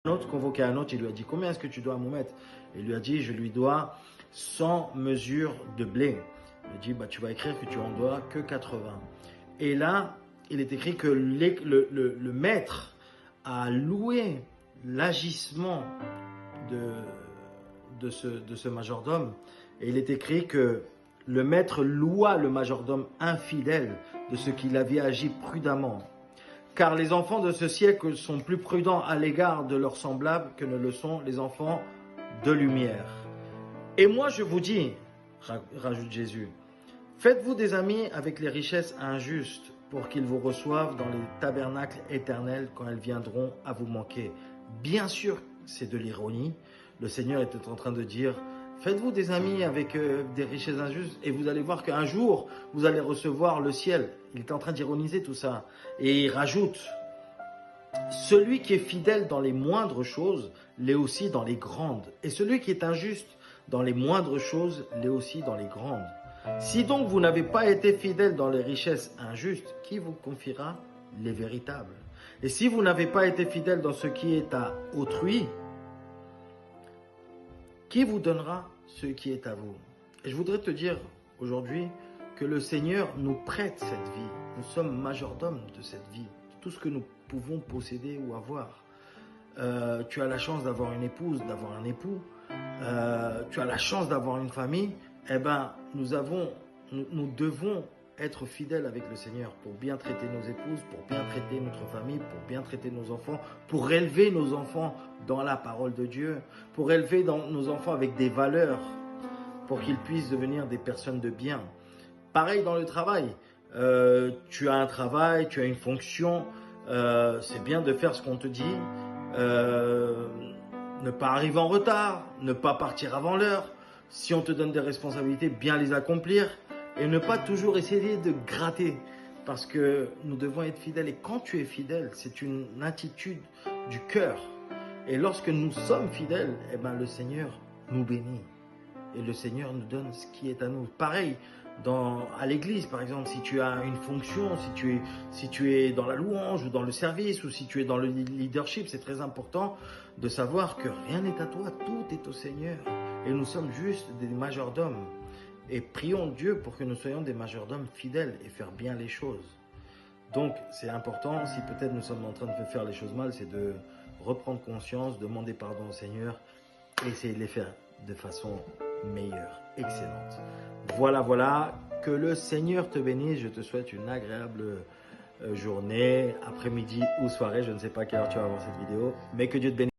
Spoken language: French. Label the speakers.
Speaker 1: Un autre convoqué un autre, il lui a dit, combien est-ce que tu dois à mon maître? Il lui a dit, je lui dois 100 mesures de blé. Il a dit, bah, tu vas écrire que tu en dois que 80. Et là, il est écrit que le maître a loué l'agissement de ce majordome. Et il est écrit que le maître loua le majordome infidèle de ce qu'il avait agi prudemment. Car les enfants de ce siècle sont plus prudents à l'égard de leurs semblables que ne le sont les enfants de lumière. Et moi je vous dis, rajoute Jésus, faites-vous des amis avec les richesses injustes pour qu'ils vous reçoivent dans les tabernacles éternels quand elles viendront à vous manquer. Bien sûr, c'est de l'ironie. Le Seigneur était en train de dire, faites-vous des amis avec des richesses injustes et vous allez voir qu'un jour, vous allez recevoir le ciel. Il est en train d'ironiser tout ça. Et il rajoute, celui qui est fidèle dans les moindres choses, l'est aussi dans les grandes. Et celui qui est injuste dans les moindres choses, l'est aussi dans les grandes. Si donc vous n'avez pas été fidèle dans les richesses injustes, qui vous confiera les véritables? Et si vous n'avez pas été fidèle dans ce qui est à autrui, qui vous donnera ce qui est à vous? Et je voudrais te dire aujourd'hui que le Seigneur nous prête cette vie. Nous sommes majordomes de cette vie, de tout ce que nous pouvons posséder ou avoir. Tu as la chance d'avoir une épouse, d'avoir un époux. Tu as la chance d'avoir une famille. Eh bien, nous devons être fidèles avec le Seigneur pour bien traiter nos épouses, pour bien traiter notre famille, pour bien traiter nos enfants, pour élever nos enfants dans la parole de Dieu, pour élever nos enfants avec des valeurs, pour qu'ils puissent devenir des personnes de bien. Pareil dans le travail. Tu as un travail, tu as une fonction, c'est bien de faire ce qu'on te dit, ne pas arriver en retard, ne pas partir avant l'heure. Si on te donne des responsabilités, bien les accomplir et ne pas toujours essayer de gratter parce que nous devons être fidèles. Et quand tu es fidèle, c'est une attitude du cœur. Et lorsque nous sommes fidèles, eh ben, le Seigneur nous bénit. Et le Seigneur nous donne ce qui est à nous. Pareil, à l'église, par exemple, si tu as une fonction, si tu es dans la louange ou dans le service ou si tu es dans le leadership, c'est très important de savoir que rien n'est à toi, tout est au Seigneur. Et nous sommes juste des majordomes. Et prions Dieu pour que nous soyons des majordomes fidèles et faire bien les choses. Donc, c'est important, si peut-être nous sommes en train de faire les choses mal, c'est de reprendre conscience, demander pardon au Seigneur et essayer de les faire de façon meilleure, excellente. Voilà, que le Seigneur te bénisse. Je te souhaite une agréable journée, après-midi ou soirée. Je ne sais pas à quelle heure tu vas voir cette vidéo, mais que Dieu te bénisse.